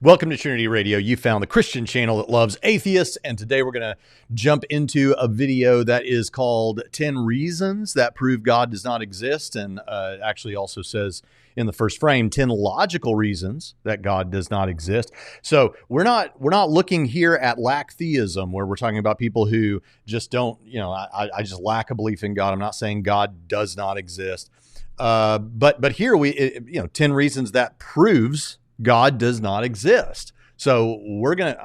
Welcome to Trinity Radio. You found the Christian channel that loves atheists, and today we're going to jump into a video that is called 10 Reasons That Prove God Does Not Exist, and actually also says in the first frame, 10 logical reasons that God does not exist. So we're not looking here at lack theism, where we're talking about people who just don't, I just lack a belief in God. I'm not saying God does not exist. But here 10 reasons that proves God does not exist. So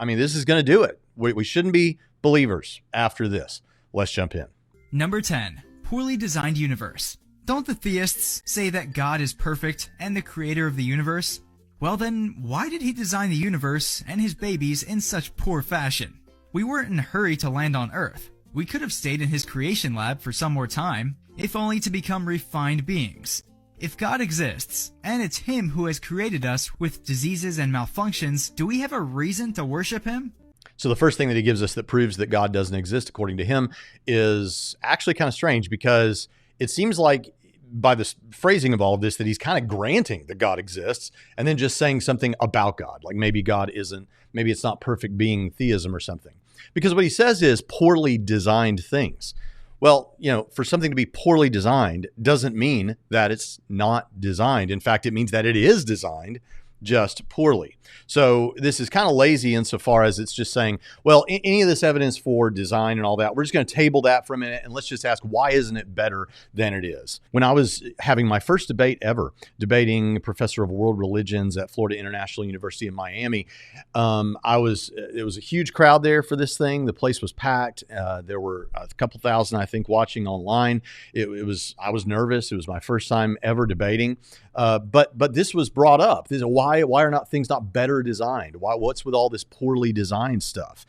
this is going to do it. We shouldn't be believers after this. Let's jump in. Number 10, poorly designed universe. Don't the theists say that God is perfect and the creator of the universe? Well then, why did he design the universe and his babies in such poor fashion? We weren't in a hurry to land on Earth. We could have stayed in his creation lab for some more time, if only to become refined beings. If God exists, and it's him who has created us with diseases and malfunctions, do we have a reason to worship him? So the first thing that he gives us that proves that God doesn't exist according to him is actually kind of strange, because it seems like by the phrasing of all of this that he's kind of granting that God exists and then just saying something about God, like maybe it's not perfect being theism or something. Because what he says is poorly designed things. Well, for something to be poorly designed doesn't mean that it's not designed. In fact, it means that it is designed just poorly. So this is kind of lazy insofar as it's just saying, well, any of this evidence for design and all that, we're just going to table that for a minute and let's just ask, why isn't it better than it is? When I was having my first debate ever, debating professor of world religions at Florida International University in Miami, it was a huge crowd there for this thing. The place was packed. There were a couple thousand, I think, watching online. I was nervous. It was my first time ever debating. But this was brought up. Why are not things not better designed? What's with all this poorly designed stuff?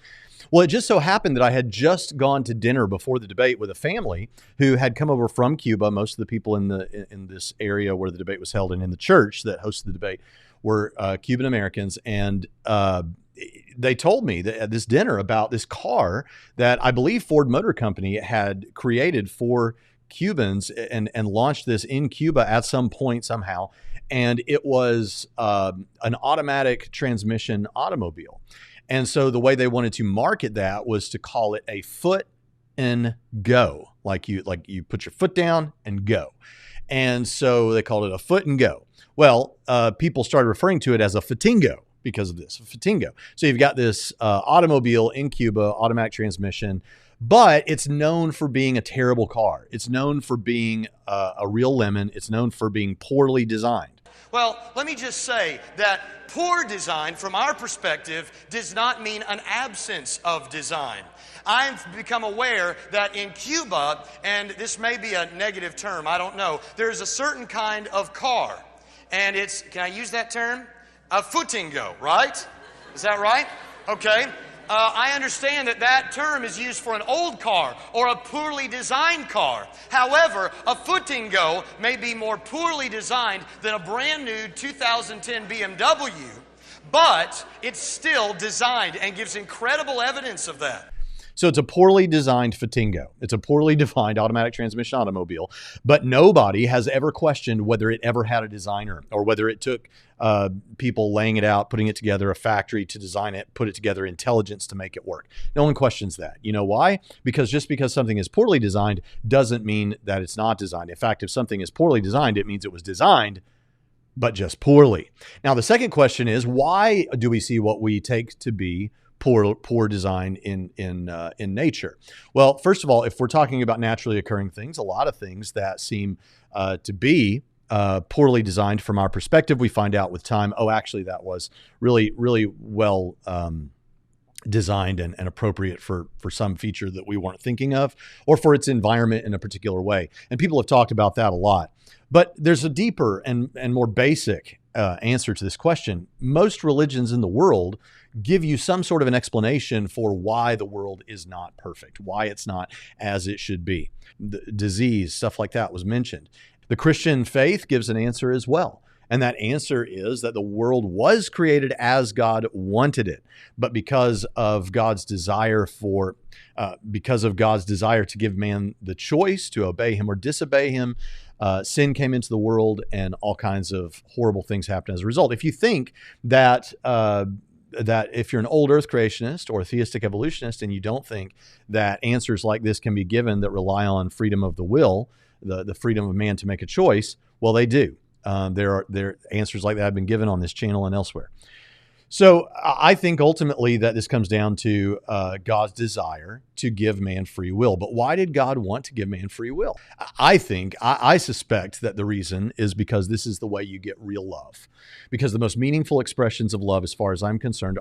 Well, it just so happened that I had just gone to dinner before the debate with a family who had come over from Cuba. Most of the people in this area where the debate was held and in the church that hosted the debate were Cuban Americans, and they told me that at this dinner about this car that I believe Ford Motor Company had created for Cubans and launched this in Cuba at some point somehow. And it was an automatic transmission automobile. And so the way they wanted to market that was to call it a foot and go, like you put your foot down and go. And so they called it a foot and go. Well, people started referring to it as a fatingo because of this, a fatingo. So you've got this automobile in Cuba, automatic transmission, but it's known for being a terrible car. It's known for being a real lemon. It's known for being poorly designed. Well, let me just say that poor design, from our perspective, does not mean an absence of design. I've become aware that in Cuba, and this may be a negative term, I don't know, there's a certain kind of car. And it's, can I use that term? A footingo, right? Is that right? Okay. I understand that term is used for an old car or a poorly designed car. However, a footingo may be more poorly designed than a brand new 2010 BMW, but it's still designed and gives incredible evidence of that. So it's a poorly designed fatingo. It's a poorly defined automatic transmission automobile, but nobody has ever questioned whether it ever had a designer or whether it took people laying it out, putting it together, a factory to design it, put it together, intelligence to make it work. No one questions that. You know why? Because just because something is poorly designed doesn't mean that it's not designed. In fact, if something is poorly designed, it means it was designed, but just poorly. Now, the second question is, why do we see what we take to be poor design in nature? Well, first of all, if we're talking about naturally occurring things, a lot of things that seem to be poorly designed from our perspective, we find out with time, oh, actually that was really, really well designed and appropriate for some feature that we weren't thinking of, or for its environment in a particular way. And people have talked about that a lot. But there's a deeper and more basic answer to this question. Most religions in the world give you some sort of an explanation for why the world is not perfect, why it's not as it should be. The disease, stuff like that was mentioned. The Christian faith gives an answer as well. And that answer is that the world was created as God wanted it. But because of God's desire to give man the choice to obey him or disobey him, sin came into the world and all kinds of horrible things happened as a result. If you think that if you're an old earth creationist or a theistic evolutionist and you don't think that answers like this can be given that rely on freedom of the will, the freedom of man to make a choice, well, they do. There are answers like that have been given on this channel and elsewhere. So I think ultimately that this comes down to God's desire to give man free will. But why did God want to give man free will? I suspect that the reason is because this is the way you get real love. Because the most meaningful expressions of love, as far as I'm concerned,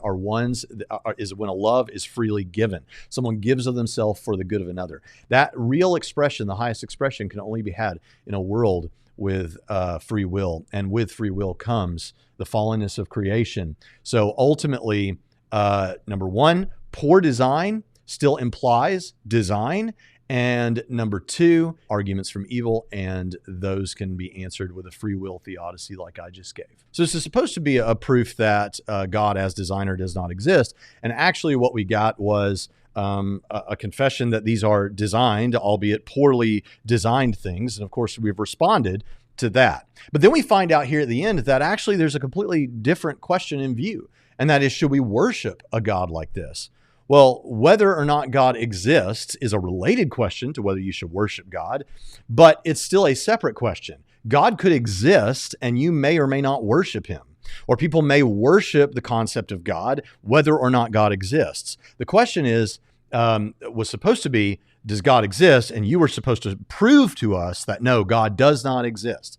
is when a love is freely given. Someone gives of themselves for the good of another. That real expression, the highest expression, can only be had in a world with free will, and with free will comes the fallenness of creation. So ultimately, number one, poor design still implies design, and number two, arguments from evil, and those can be answered with a free will theodicy like I just gave. So this is supposed to be a proof that God as designer does not exist, and actually what we got was a confession that these are designed, albeit poorly designed things. And of course, we've responded to that. But then we find out here at the end that actually there's a completely different question in view. And that is, should we worship a God like this? Well, whether or not God exists is a related question to whether you should worship God, but it's still a separate question. God could exist and you may or may not worship him. Or people may worship the concept of God, whether or not God exists. The question was supposed to be, does God exist? And you were supposed to prove to us that no, God does not exist.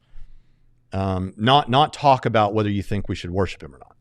Not talk about whether you think we should worship him or not.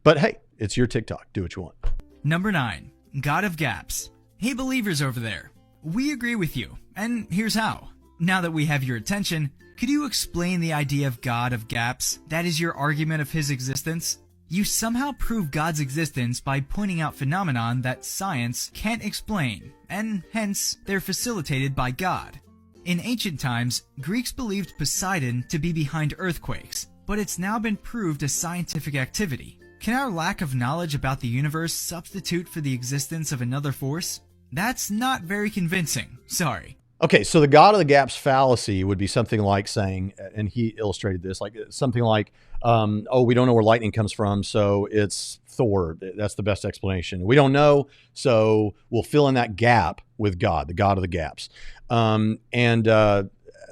But hey, it's your TikTok. Do what you want. Number 9, God of Gaps. Hey, believers over there. We agree with you, and here's how. Now that we have your attention, could you explain the idea of God of Gaps? That is your argument of his existence? You somehow prove God's existence by pointing out phenomenon that science can't explain, and hence they're facilitated by God. In ancient times, Greeks believed Poseidon to be behind earthquakes, but it's now been proved a scientific activity. Can our lack of knowledge about the universe substitute for the existence of another force? That's not very convincing, sorry. Okay, so the God of the Gaps fallacy would be something like saying, and he illustrated this, like something like, we don't know where lightning comes from, so it's Thor. That's the best explanation. We don't know, so we'll fill in that gap with God, the God of the Gaps.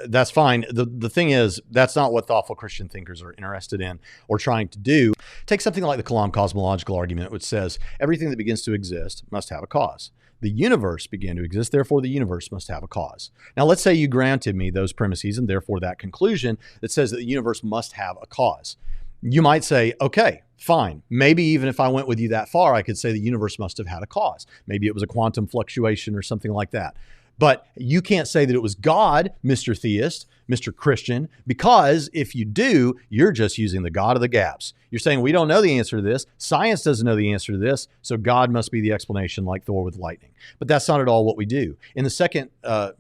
That's fine. The thing is, that's not what thoughtful Christian thinkers are interested in or trying to do. Take something like the Kalam cosmological argument, which says everything that begins to exist must have a cause. The universe began to exist, therefore the universe must have a cause. Now, let's say you granted me those premises and therefore that conclusion that says that the universe must have a cause. You might say, okay, fine. Maybe even if I went with you that far, I could say the universe must have had a cause. Maybe it was a quantum fluctuation or something like that. But you can't say that it was God, Mr. Theist, Mr. Christian, because if you do, you're just using the God of the Gaps. You're saying we don't know the answer to this. Science doesn't know the answer to this. So God must be the explanation, like Thor with lightning. But that's not at all what we do. In the second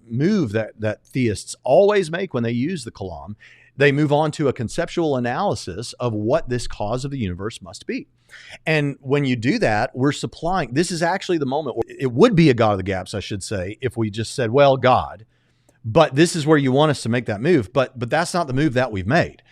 move that theists always make when they use the Kalam, they move on to a conceptual analysis of what this cause of the universe must be. And when you do that, we're supplying, this is actually the moment where it would be a God of the Gaps, I should say, if we just said, well, God, but this is where you want us to make that move. But that's not the move that we've made.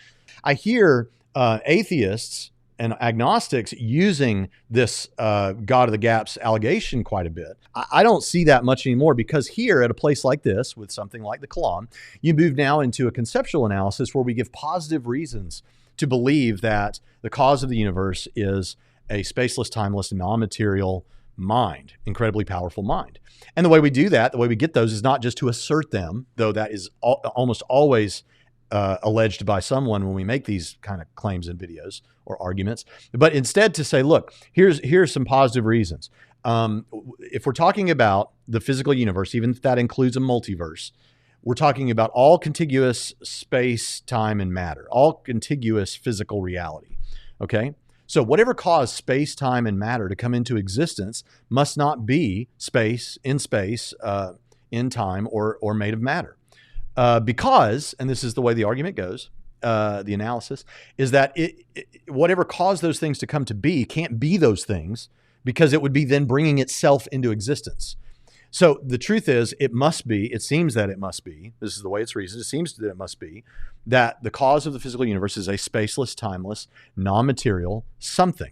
I hear atheists and agnostics using this God of the Gaps allegation quite a bit. I don't see that much anymore, because here at a place like this, with something like the Kalam, you move now into a conceptual analysis where we give positive reasons to believe that the cause of the universe is a spaceless, timeless, non-material mind, incredibly powerful mind. And the way we do that, the way we get those, is not just to assert them, though that is almost always alleged by someone when we make these kind of claims in videos or arguments, but instead to say, look, here's some positive reasons. If we're talking about the physical universe, even if that includes a multiverse, we're talking about all contiguous space, time, and matter, all contiguous physical reality. Okay? So whatever caused space, time, and matter to come into existence must not be space, in time, or made of matter. Because, and this is the way the argument goes, the analysis, is that whatever caused those things to come to be can't be those things, because it would be then bringing itself into existence. So the truth is, it seems that it must be, this is the way it's reasoned, it seems that it must be, that the cause of the physical universe is a spaceless, timeless, non-material something.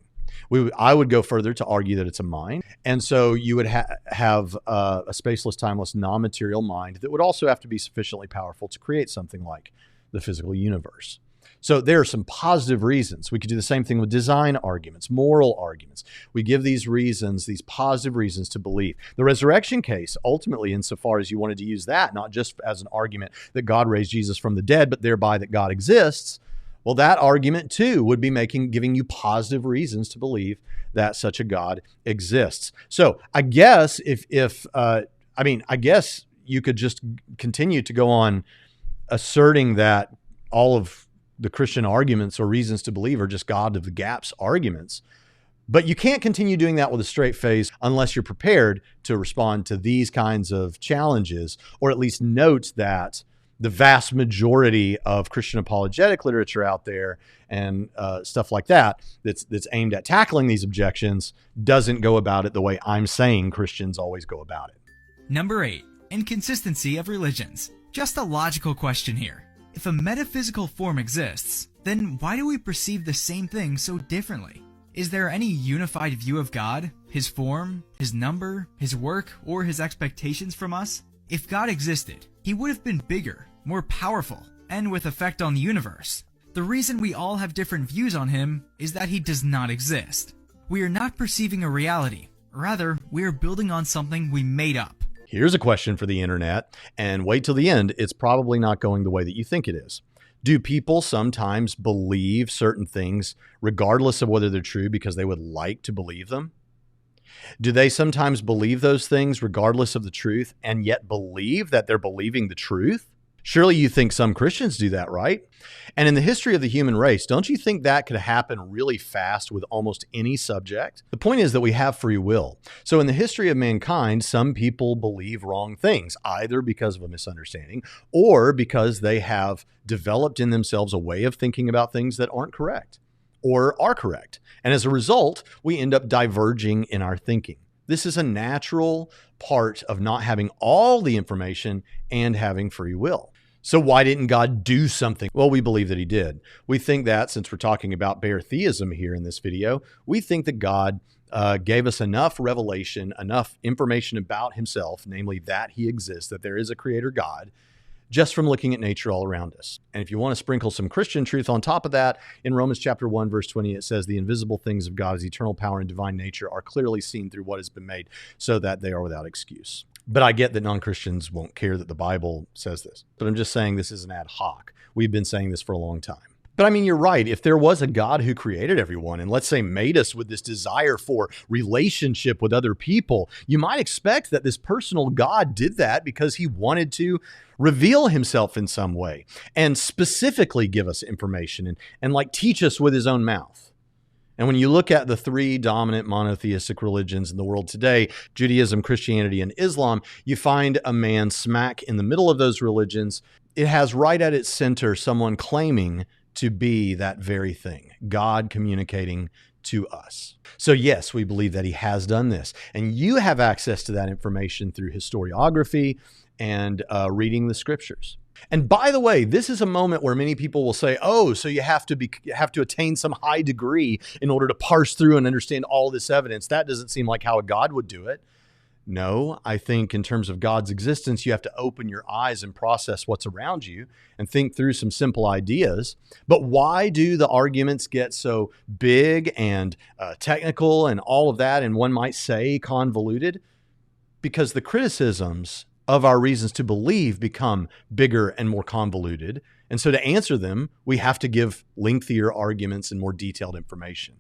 I would go further to argue that it's a mind. And so you would have a spaceless, timeless, non-material mind that would also have to be sufficiently powerful to create something like the physical universe. So there are some positive reasons. We could do the same thing with design arguments, moral arguments. We give these reasons, these positive reasons to believe. The resurrection case, ultimately, insofar as you wanted to use that, not just as an argument that God raised Jesus from the dead, but thereby that God exists, well, that argument too would be giving you positive reasons to believe that such a God exists. So I guess I guess you could just continue to go on asserting that all of the Christian arguments or reasons to believe are just God of the gaps arguments. But you can't continue doing that with a straight face unless you're prepared to respond to these kinds of challenges, or at least note that the vast majority of Christian apologetic literature out there and stuff like that's aimed at tackling these objections doesn't go about it the way I'm saying Christians always go about it. Number 8, inconsistency of religions. Just a logical question here. If a metaphysical form exists, then why do we perceive the same thing so differently? Is there any unified view of God, his form, his number, his work, or his expectations from us? If God existed, he would have been bigger, more powerful, and with effect on the universe. The reason we all have different views on him is that he does not exist. We are not perceiving a reality. Rather, we are building on something we made up. Here's a question for the internet, and wait till the end. It's probably not going the way that you think it is. Do people sometimes believe certain things regardless of whether they're true because they would like to believe them? Do they sometimes believe those things regardless of the truth and yet believe that they're believing the truth? Surely you think some Christians do that, right? And in the history of the human race, don't you think that could happen really fast with almost any subject? The point is that we have free will. So in the history of mankind, some people believe wrong things, either because of a misunderstanding or because they have developed in themselves a way of thinking about things that aren't correct or are correct. And as a result, we end up diverging in our thinking. This is a natural part of not having all the information and having free will. So why didn't God do something? Well, we believe that he did. We think that, since we're talking about bare theism here in this video, we think that God gave us enough revelation, enough information about himself, namely that he exists, that there is a creator God, just from looking at nature all around us. And if you want to sprinkle some Christian truth on top of that, in Romans chapter 1, verse 20, it says, the invisible things of God's eternal power and divine nature are clearly seen through what has been made, so that they are without excuse. But I get that non-Christians won't care that the Bible says this. But I'm just saying this is an ad hoc. We've been saying this for a long time. But I mean, you're right. If there was a God who created everyone and, let's say, made us with this desire for relationship with other people, you might expect that this personal God did that because he wanted to reveal himself in some way and specifically give us information and like teach us with his own mouth. And when you look at the three dominant monotheistic religions in the world today, Judaism, Christianity, and Islam, you find a man smack in the middle of those religions. It has right at its center someone claiming to be that very thing, God communicating to us. So yes, we believe that he has done this. And you have access to that information through historiography and reading the scriptures. And by the way, this is a moment where many people will say, oh, so you have to attain some high degree in order to parse through and understand all this evidence. That doesn't seem like how a God would do it. No, I think in terms of God's existence, you have to open your eyes and process what's around you and think through some simple ideas. But why do the arguments get so big and technical and all of that, and one might say convoluted? Because the criticisms of our reasons to believe become bigger and more convoluted. And so to answer them, we have to give lengthier arguments and more detailed information.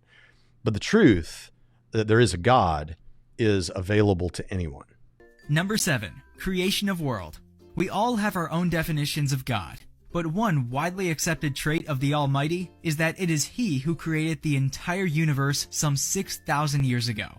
But the truth that there is a God is available to anyone. Number 7, creation of world. We all have our own definitions of God, but one widely accepted trait of the Almighty is that it is he who created the entire universe some 6,000 years ago.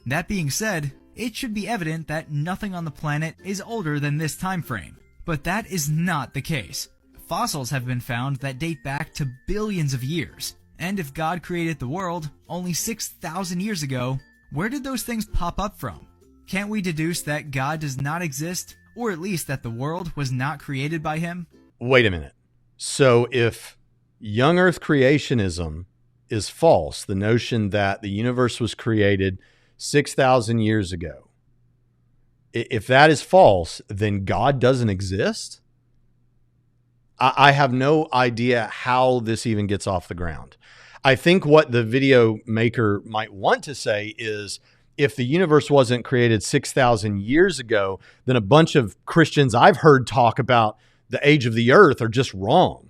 That being said, it should be evident that nothing on the planet is older than this time frame, but that is not the case. fossils have been found that date back to billions of years. And if God created the world only 6,000 years ago, where did those things pop up from? Can't we deduce that God does not exist, or at least that the world was not created by him? Wait a minute. So if young earth creationism is false, the notion that the universe was created 6,000 years ago, if that is false, then God doesn't exist? I have no idea how this even gets off the ground. I think what the video maker might want to say is, if the universe wasn't created 6,000 years ago, then a bunch of Christians I've heard talk about the age of the earth are just wrong.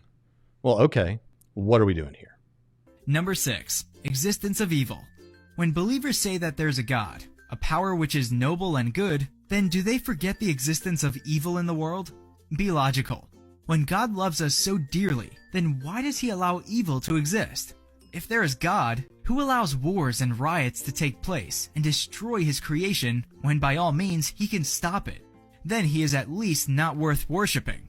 Well, okay, what are we doing here? Number 6, existence of evil. When believers say that there's a God, a power which is noble and good, then do they forget the existence of evil in the world? Be logical. When God loves us so dearly, then why does he allow evil to exist? If there is God, who allows wars and riots to take place and destroy his creation when by all means he can stop it? Then he is at least not worth worshiping.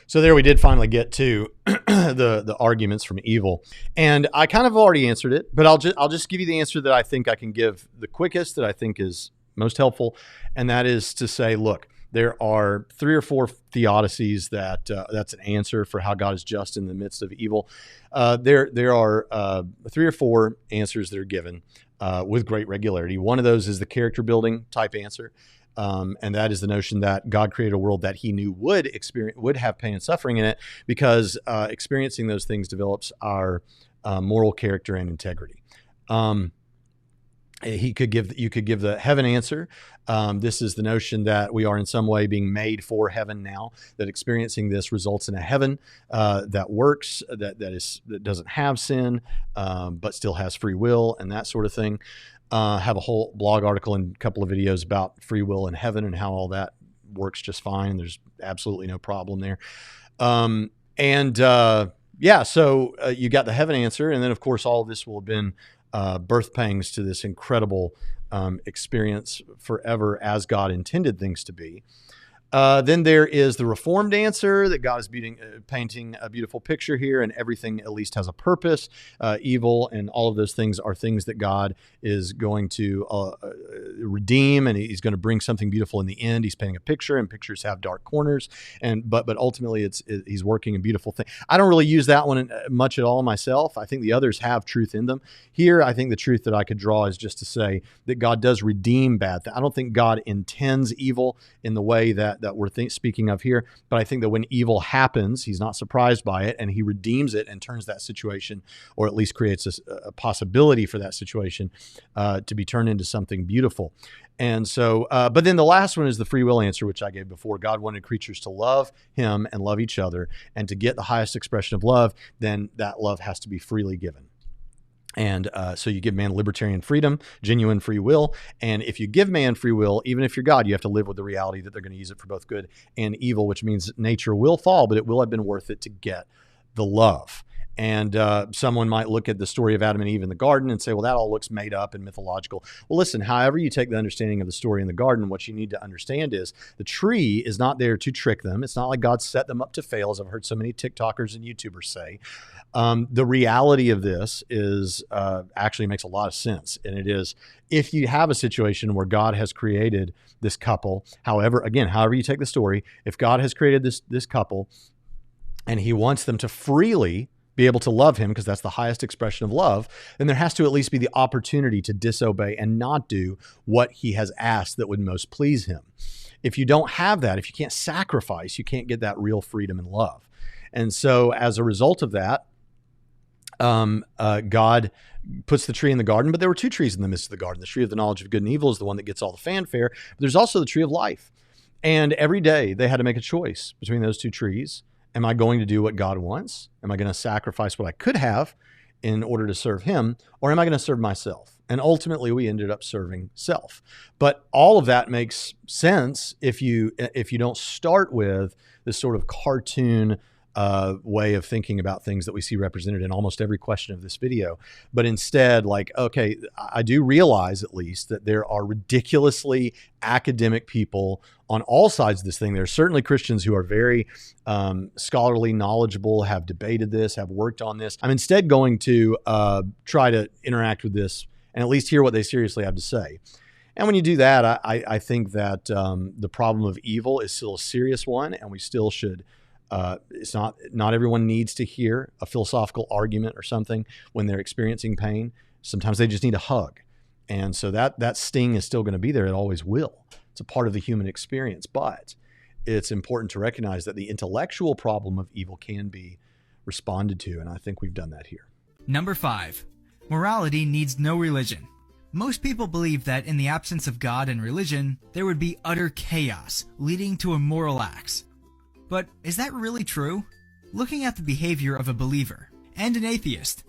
So there we did finally get to the arguments from evil. And I kind of already answered it, but I'll just give you the answer that I think I can give the quickest, that I think is most helpful. And that is to say, look, there are 3 or 4 theodicies that's an answer for how God is just in the midst of evil. There are 3 or 4 answers that are given with great regularity. One of those is the character building type answer. And that is the notion that God created a world that he knew would have pain and suffering in it, because experiencing those things develops our moral character and integrity. You could give the heaven answer. This is the notion that we are in some way being made for heaven now, that experiencing this results in a heaven that works, that doesn't have sin, but still has free will and that sort of thing. Have a whole blog article and a couple of videos about free will in heaven and how all that works just fine. There's absolutely no problem there. So you got the heaven answer. And then, of course, all of this will have been birth pangs to this incredible experience forever as God intended things to be. Then there is the reformed answer, that God is painting a beautiful picture here, and everything at least has a purpose. Evil and all of those things are things that God is going to redeem, and he's going to bring something beautiful in the end. He's painting a picture, and pictures have dark corners, but ultimately he's working a beautiful thing. I don't really use that one much at all myself. I think the others have truth in them. Here, I think the truth that I could draw is just to say that God does redeem bad things. I don't think God intends evil in the way that we're speaking of here, but I think that when evil happens, he's not surprised by it, and he redeems it and turns that situation, or at least creates a possibility for that situation to be turned into something beautiful. And so, but then the last one is the free will answer, which I gave before. God wanted creatures to love him and love each other, and to get the highest expression of love, then that love has to be freely given. And so you give man libertarian freedom, genuine free will. And if you give man free will, even if you're God, you have to live with the reality that they're going to use it for both good and evil, which means nature will fall, but it will have been worth it to get the love. And someone might look at the story of Adam and Eve in the garden and say, well, that all looks made up and mythological. Well, listen, however you take the understanding of the story in the garden, what you need to understand is the tree is not there to trick them. It's not like God set them up to fail, as I've heard so many TikTokers and YouTubers say. The reality of this is actually makes a lot of sense. And it is, if you have a situation where God has created this couple, however you take the story, if God has created this couple and he wants them to freely be able to love him, because that's the highest expression of love, then there has to at least be the opportunity to disobey and not do what he has asked that would most please him. If you don't have that, if you can't sacrifice, you can't get that real freedom and love. And so as a result of that, God puts the tree in the garden, but there were 2 trees in the midst of the garden. The tree of the knowledge of good and evil is the one that gets all the fanfare. But there's also the tree of life. And every day they had to make a choice between those 2 trees. Am I going to do what God wants? Am I going to sacrifice what I could have in order to serve him? Or am I going to serve myself? And ultimately we ended up serving self. But all of that makes sense if you don't start with this sort of cartoon way of thinking about things that we see represented in almost every question of this video. But instead, like, okay, I do realize at least that there are ridiculously academic people on all sides of this thing. There are certainly Christians who are very scholarly, knowledgeable, have debated this, have worked on this. I'm instead going to try to interact with this and at least hear what they seriously have to say. And when you do that, I think that the problem of evil is still a serious one, and we still should. It's not everyone needs to hear a philosophical argument or something when they're experiencing pain. Sometimes they just need a hug. And so that sting is still going to be there. It always will. It's a part of the human experience. But it's important to recognize that the intellectual problem of evil can be responded to. And I think we've done that here. Number 5. Morality needs no religion. Most people believe that in the absence of God and religion, there would be utter chaos, leading to immoral acts. But is that really true? Looking at the behavior of a believer and an atheist,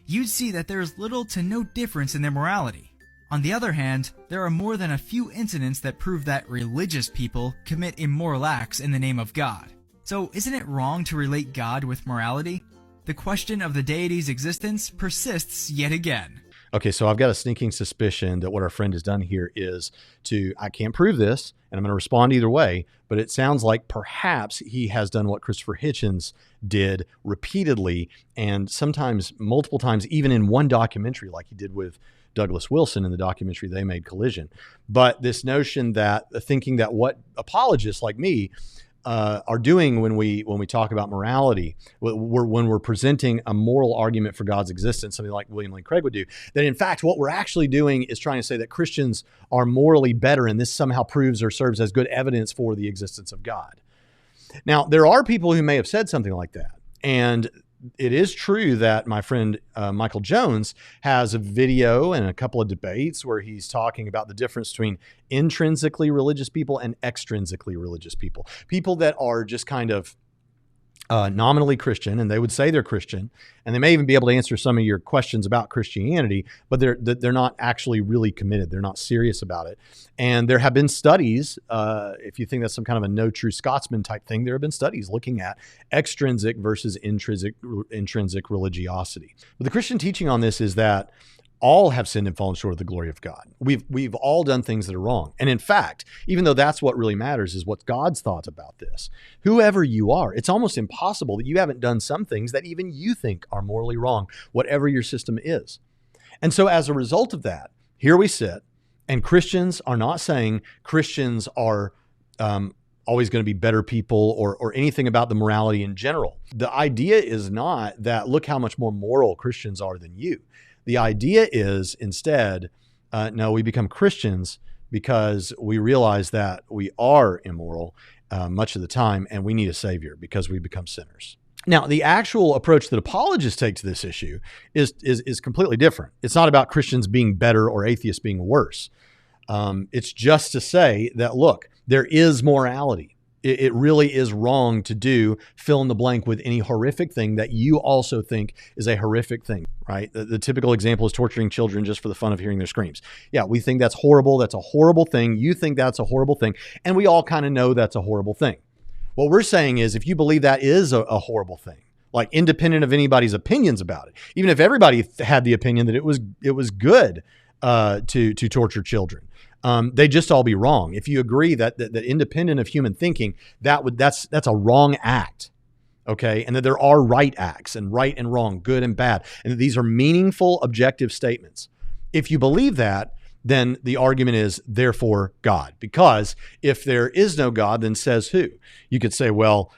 you'd see that there is little to no difference in their morality. On the other hand, there are more than a few incidents that prove that religious people commit immoral acts in the name of God. So isn't it wrong to relate God with morality? The question of the deity's existence persists yet again. Okay, so I've got a sneaking suspicion that what our friend has done here is I can't prove this, and I'm going to respond either way, but it sounds like perhaps he has done what Christopher Hitchens did repeatedly, and sometimes multiple times, even in one documentary, like he did with Douglas Wilson in the documentary they made, Collision. But this notion that thinking that what apologists like me are doing when we talk about morality, when we're presenting a moral argument for God's existence, something like William Lane Craig would do, that in fact what we're actually doing is trying to say that Christians are morally better, and this somehow proves or serves as good evidence for the existence of God. Now, there are people who may have said something like that, and it is true that my friend Michael Jones has a video and a couple of debates where he's talking about the difference between intrinsically religious people and extrinsically religious people. People that are just kind of nominally Christian, and they would say they're Christian, and they may even be able to answer some of your questions about Christianity, but they're not actually really committed. They're not serious about it. And there have been studies, if you think that's some kind of a no true Scotsman type thing, there have been studies looking at extrinsic versus intrinsic religiosity. But the Christian teaching on this is that all have sinned and fallen short of the glory of God. We've all done things that are wrong. And in fact, even though that's what really matters is what God's thought about this. Whoever you are, it's almost impossible that you haven't done some things that even you think are morally wrong, whatever your system is. And so as a result of that, here we sit, and Christians are not saying Christians are always going to be better people or anything about the morality in general. The idea is not that look how much more moral Christians are than you. The idea is instead, no, we become Christians because we realize that we are immoral much of the time, and we need a savior because we become sinners. Now, the actual approach that apologists take to this issue is completely different. It's not about Christians being better or atheists being worse. It's just to say that, look, there is morality. It really is wrong to do fill in the blank with any horrific thing that you also think is a horrific thing, right? The typical example is torturing children just for the fun of hearing their screams. Yeah, we think that's horrible. That's a horrible thing. You think that's a horrible thing. And we all kind of know that's a horrible thing. What we're saying is if you believe that is a horrible thing, like independent of anybody's opinions about it, even if everybody had the opinion that it was good to torture children, they just all be wrong. If you agree that independent of human thinking, that's a wrong act, okay? And that there are right acts and right and wrong, good and bad, and that these are meaningful, objective statements. If you believe that, then the argument is therefore God. Because if there is no God, then says who? You could say, well,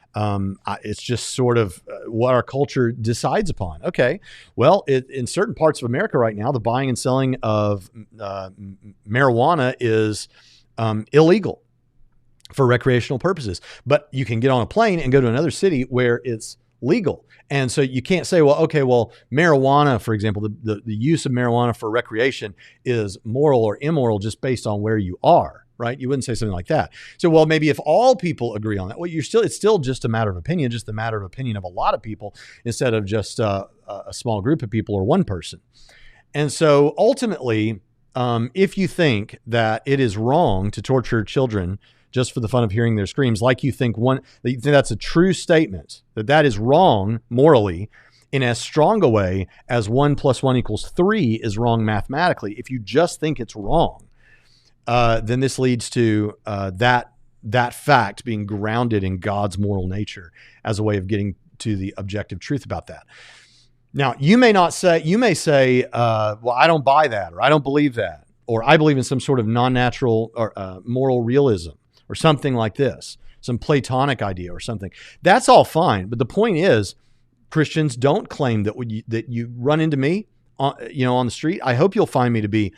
it's just sort of what our culture decides upon. Okay, well, in certain parts of America right now, the buying and selling of marijuana is illegal for recreational purposes. But you can get on a plane and go to another city where it's legal. And so you can't say, well, okay, well, marijuana, for example, the use of marijuana for recreation is moral or immoral just based on where you are, right? You wouldn't say something like that. So, well, maybe if all people agree on that, well, it's still just a matter of opinion, just a matter of opinion of a lot of people instead of just a small group of people or one person. And so ultimately, if you think that it is wrong to torture children just for the fun of hearing their screams, like you think that's a true statement, that is wrong morally in as strong a way as 1 + 1 = 3 is wrong mathematically. If you just think it's wrong, then this leads to that fact being grounded in God's moral nature as a way of getting to the objective truth about that. Now, you may say, well, I don't buy that, or I don't believe that, or I believe in some sort of non-natural or moral realism, or something like this, some Platonic idea or something. That's all fine. But the point is, Christians, don't claim that you run into me on the street. I hope you'll find me to be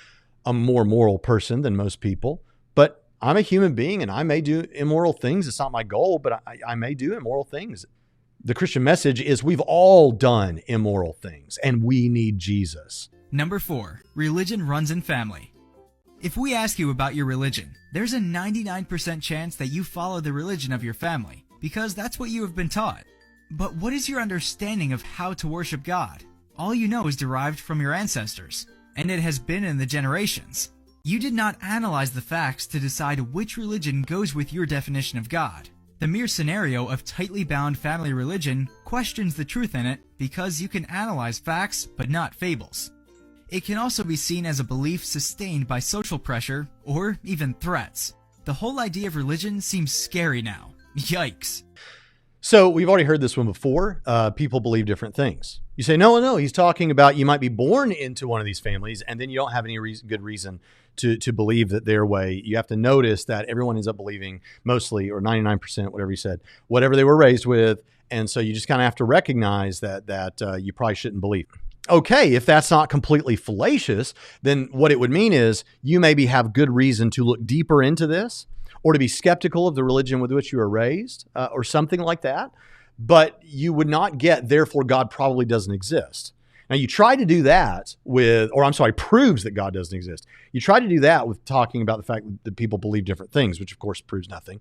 a more moral person than most people, but I'm a human being and I may do immoral things. It's not my goal, but I may do immoral things. The Christian message is we've all done immoral things and we need Jesus. Number 4, religion runs in family. If we ask you about your religion, there's a 99% chance that you follow the religion of your family because that's what you have been taught. But what is your understanding of how to worship God? All you know is derived from your ancestors, and it has been in the generations. You did not analyze the facts to decide which religion goes with your definition of God. The mere scenario of tightly bound family religion questions the truth in it because you can analyze facts but not fables. It can also be seen as a belief sustained by social pressure or even threats. The whole idea of religion seems scary now. Yikes. So we've already heard this one before. People believe different things. You say, no, he's talking about you might be born into one of these families and then you don't have any good reason to believe that their way. You have to notice that everyone ends up believing mostly, or 99%, whatever you said, whatever they were raised with. And so you just kind of have to recognize that you probably shouldn't believe. Okay, if that's not completely fallacious, then what it would mean is you maybe have good reason to look deeper into this or to be skeptical of the religion with which you were raised or something like that. But you would not get, therefore, God probably doesn't exist. Now, you try to do that proves that God doesn't exist. You try to do that with talking about the fact that people believe different things, which of course proves nothing.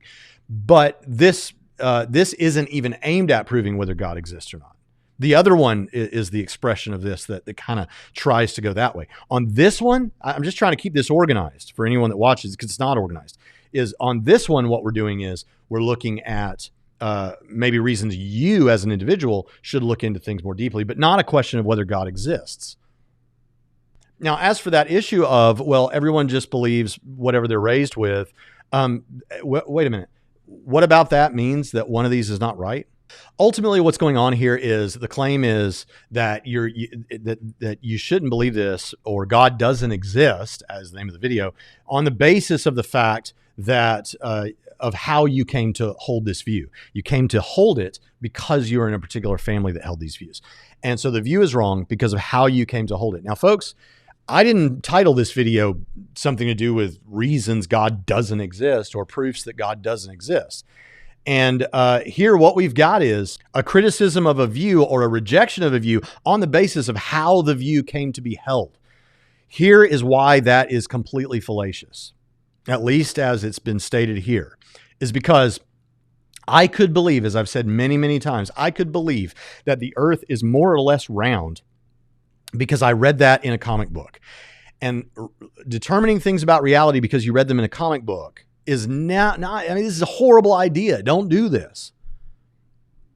But this isn't even aimed at proving whether God exists or not. The other one is the expression of this that kind of tries to go that way. On this one, I'm just trying to keep this organized for anyone that watches because it's not organized. Is on this one, what we're doing is we're looking at maybe reasons you as an individual should look into things more deeply, but not a question of whether God exists. Now, as for that issue of, well, everyone just believes whatever they're raised with, wait a minute. What about that means that one of these is not right? Ultimately, what's going on here is the claim is that that you shouldn't believe this, or God doesn't exist, as the name of the video, on the basis of the fact that of how you came to hold this view. You came to hold it because you were in a particular family that held these views. And so the view is wrong because of how you came to hold it. Now, folks, I didn't title this video something to do with reasons God doesn't exist or proofs that God doesn't exist. And here what we've got is a criticism of a view or a rejection of a view on the basis of how the view came to be held. Here is why that is completely fallacious, at least as it's been stated here, is because I could believe, as I've said many, many times, I could believe that the earth is more or less round because I read that in a comic book. And determining things about reality because you read them in a comic book is not, I mean, this is a horrible idea. Don't do this.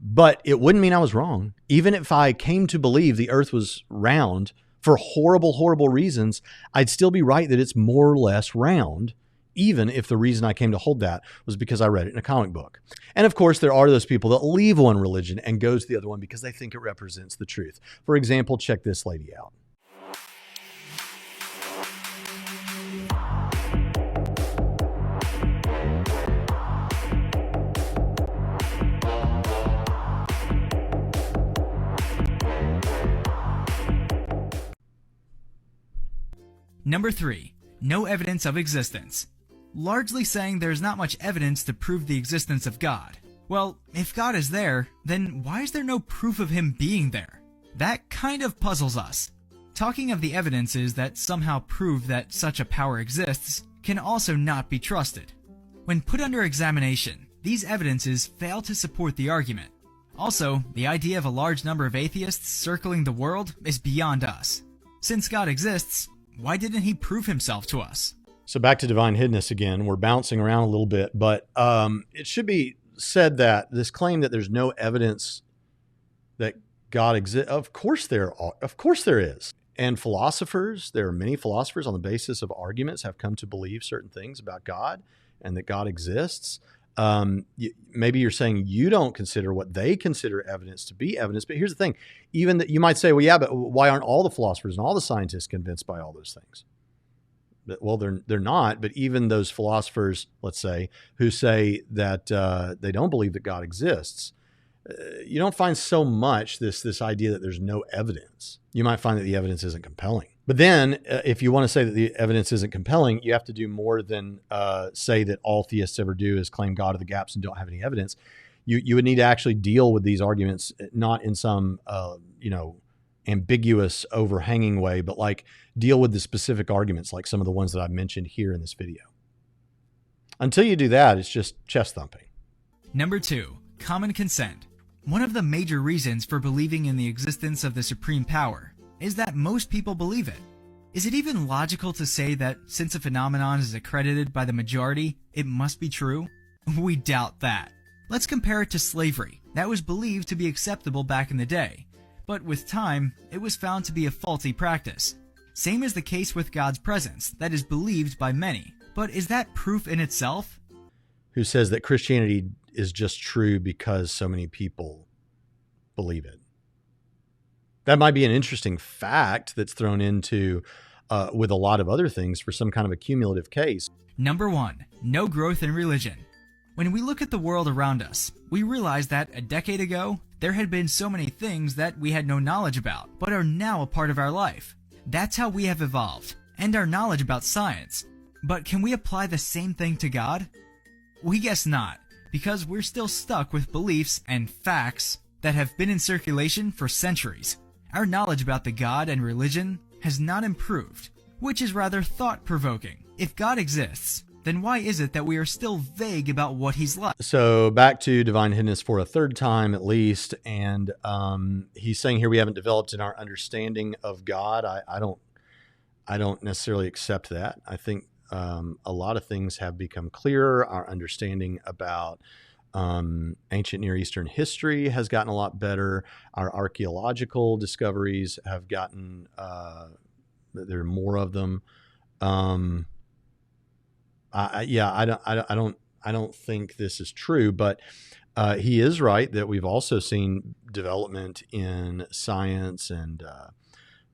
But it wouldn't mean I was wrong. Even if I came to believe the earth was round for horrible, horrible reasons, I'd still be right that it's more or less round, even if the reason I came to hold that was because I read it in a comic book. And of course, there are those people that leave one religion and go to the other one because they think it represents the truth. For example, check this lady out. Number 3, no evidence of existence. Largely saying there's not much evidence to prove the existence of God. Well, if God is there, then why is there no proof of him being there? That kind of puzzles us. Talking of the evidences that somehow prove that such a power exists can also not be trusted. When put under examination, these evidences fail to support the argument. Also, the idea of a large number of atheists circling the world is beyond us. Since God exists, why didn't he prove himself to us? So back to divine hiddenness again. We're bouncing around a little bit, but it should be said that this claim that there's no evidence that God exists, of course there is. And philosophers, there are many philosophers on the basis of arguments have come to believe certain things about God and that God exists. Maybe you're saying you don't consider what they consider evidence to be evidence, but here's the thing. Even that you might say, well, yeah, but why aren't all the philosophers and all the scientists convinced by all those things? Well, they're not, but even those philosophers, let's say, who say that they don't believe that God exists, you don't find so much this idea that there's no evidence. You might find that the evidence isn't compelling. But then if you want to say that the evidence isn't compelling, you have to do more than say that all theists ever do is claim God of the gaps and don't have any evidence. You would need to actually deal with these arguments, not in some, ambiguous overhanging way, but like deal with the specific arguments, like some of the ones that I've mentioned here in this video. Until you do that, it's just chest thumping. Number 2, common consent. One of the major reasons for believing in the existence of the supreme power is that most people believe it. Is it even logical to say that since a phenomenon is accredited by the majority, it must be true? We doubt that. Let's compare it to slavery. That was believed to be acceptable back in the day, but with time, it was found to be a faulty practice. Same is the case with God's presence, that is believed by many. But is that proof in itself? Who says that Christianity is just true because so many people believe it? That might be an interesting fact that's thrown into with a lot of other things for some kind of a cumulative case. Number 1, no growth in religion. When we look at the world around us, we realize that a decade ago, there had been so many things that we had no knowledge about, but are now a part of our life. That's how we have evolved, and our knowledge about science. But can we apply the same thing to God? We guess not, because we're still stuck with beliefs and facts that have been in circulation for centuries. Our knowledge about the God and religion has not improved, which is rather thought-provoking. If God exists, then why is it that we are still vague about what he's like? So back to divine hiddenness for a third time at least, and he's saying here we haven't developed in our understanding of God. I don't necessarily accept that. I think a lot of things have become clearer. Our understanding about ancient Near Eastern history has gotten a lot better. Our archaeological discoveries have gotten there are more of them. I don't think this is true, but he is right that we've also seen development in science and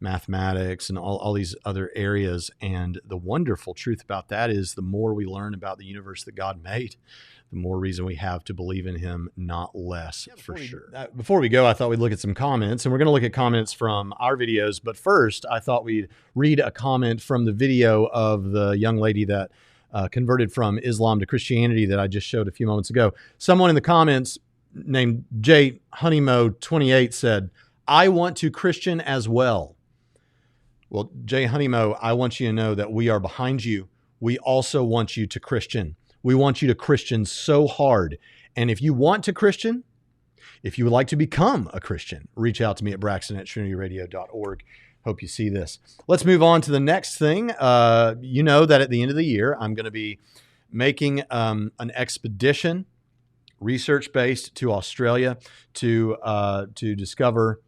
mathematics and all these other areas. And the wonderful truth about that is the more we learn about the universe that God made, the more reason we have to believe in him, not less, for sure. Before we go, I thought we'd look at some comments, and we're going to look at comments from our videos. But first, I thought we'd read a comment from the video of the young lady that converted from Islam to Christianity that I just showed a few moments ago. Someone in the comments named J Honeymo 28 said, "I want to Christian as well." Well, J Honeymo, I want you to know that we are behind you. We also want you to Christian. We want you to Christian so hard. And if you want to Christian, if you would like to become a Christian, reach out to me at braxton@trinityradio.org. Hope you see this. Let's move on to the next thing. You know that at the end of the year, I'm going to be making an expedition, research-based, to Australia to discover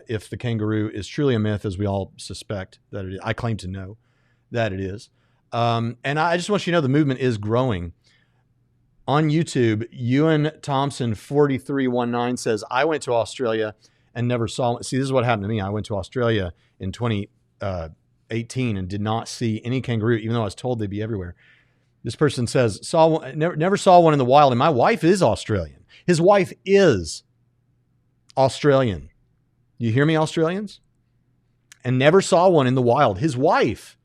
if the kangaroo is truly a myth, as we all suspect that it is. I claim to know that it is. And I just want you to know the movement is growing. On YouTube, Ewan Thompson 4319 says, "I went to Australia and never saw one." See, this is what happened to me. I went to Australia in 2018 and did not see any kangaroo, even though I was told they'd be everywhere. This person says, never saw one in the wild, and my wife is Australian. His wife is Australian. You hear me, Australians? And never saw one in the wild. His wife,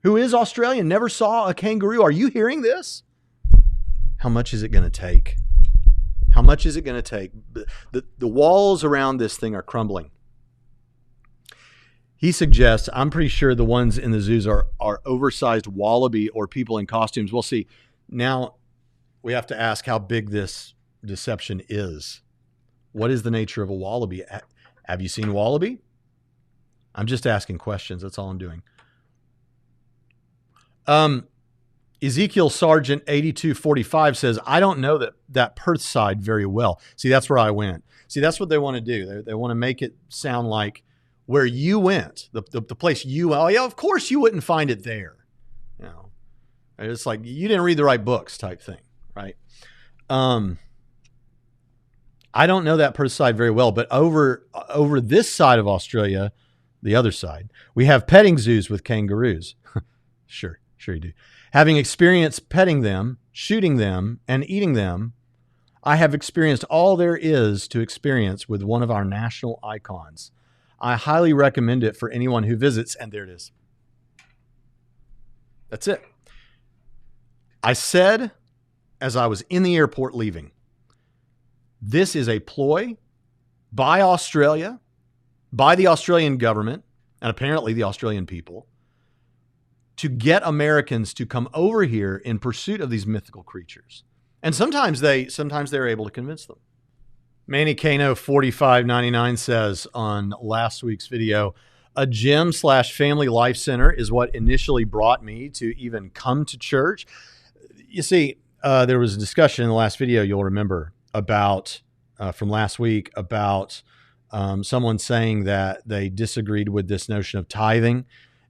who is Australian, never saw a kangaroo. Are you hearing this? How much is it going to take? How much is it going to take? The walls around this thing are crumbling. He suggests, I'm pretty sure the ones in the zoos are oversized wallaby or people in costumes. We'll see. Now, we have to ask how big this deception is. What is the nature of a wallaby? Have you seen wallaby? I'm just asking questions. That's all I'm doing. Ezekiel Sargent 8245 says, I don't know that Perth side very well. See, that's where I went. See, that's what they want to do. They want to make it sound like where you went, the place you, oh yeah, of course you wouldn't find it there. You know, it's like you didn't read the right books type thing, right? I don't know that Perth side very well, but over this side of Australia, the other side, we have petting zoos with kangaroos. Sure you do. Having experienced petting them, shooting them, and eating them, I have experienced all there is to experience with one of our national icons. I highly recommend it for anyone who visits, and there it is. That's it. I said, as I was in the airport leaving, this is a ploy by Australia, by the Australian government, and apparently the Australian people, to get Americans to come over here in pursuit of these mythical creatures. And sometimes they're able to convince them. Manny Kano 4599 says on last week's video, a gym/family life center is what initially brought me to even come to church. You see, there was a discussion in the last video, you'll remember, about from last week about someone saying that they disagreed with this notion of tithing.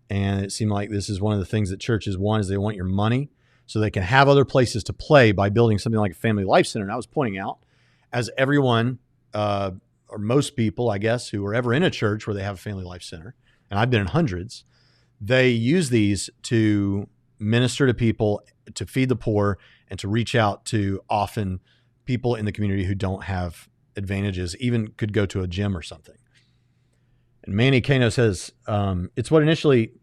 And it seemed like this is one of the things that churches want, is they want your money so they can have other places to play by building something like a family life center. And I was pointing out, as everyone, or most people, I guess, who are ever in a church where they have a family life center, and I've been in hundreds, they use these to minister to people, to feed the poor, and to reach out to often people in the community who don't have advantages, even could go to a gym or something. And Manny Kano says, it's what initially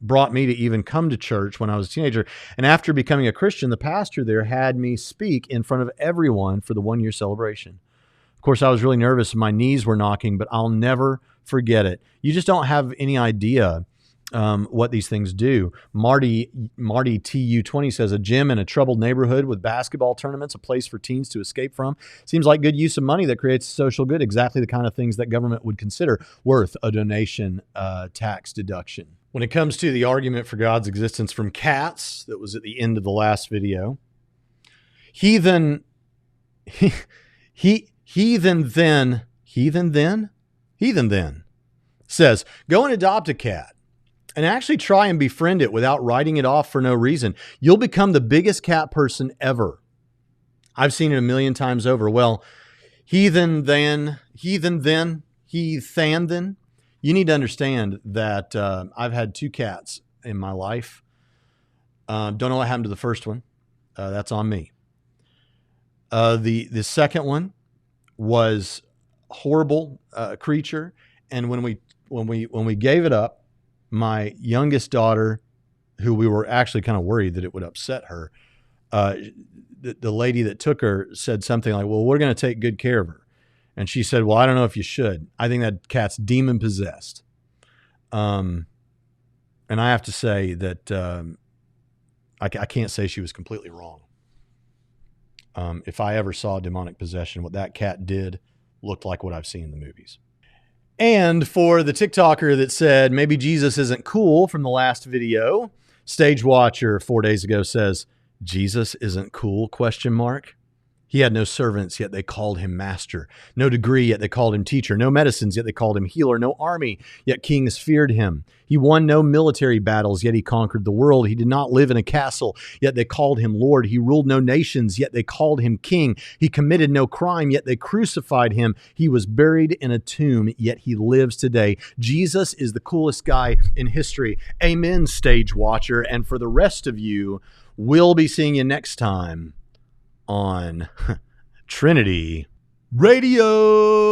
brought me to even come to church when I was a teenager. And after becoming a Christian, the pastor there had me speak in front of everyone for the 1-year celebration. Of course, I was really nervous and my knees were knocking, but I'll never forget it. You just don't have any idea what these things do. Marty TU20 says, a gym in a troubled neighborhood with basketball tournaments, a place for teens to escape from. Seems like good use of money that creates social good. Exactly the kind of things that government would consider worth a donation tax deduction. When it comes to the argument for God's existence from cats, that was at the end of the last video, heathen then says, go and adopt a cat and actually try and befriend it without writing it off for no reason. You'll become the biggest cat person ever. I've seen it a million times over. Well, heathen then. You need to understand that I've had 2 cats in my life. Don't know what happened to the first one. That's on me. The second one was a horrible creature, and when we gave it up, my youngest daughter, who we were actually kind of worried that it would upset her, the lady that took her said something like, well, we're going to take good care of her. And she said, well, I don't know if you should. I think that cat's demon possessed. And I have to say that I can't say she was completely wrong. If I ever saw demonic possession, what that cat did looked like what I've seen in the movies. And for the TikToker that said, maybe Jesus isn't cool from the last video, Stage Watcher 4 days ago says, Jesus isn't cool, ? He had no servants, yet they called him master. No degree, yet they called him teacher. No medicines, yet they called him healer. No army, yet kings feared him. He won no military battles, yet he conquered the world. He did not live in a castle, yet they called him Lord. He ruled no nations, yet they called him king. He committed no crime, yet they crucified him. He was buried in a tomb, yet he lives today. Jesus is the coolest guy in history. Amen, Stage Watcher. And for the rest of you, we'll be seeing you next time on Trinity Radio.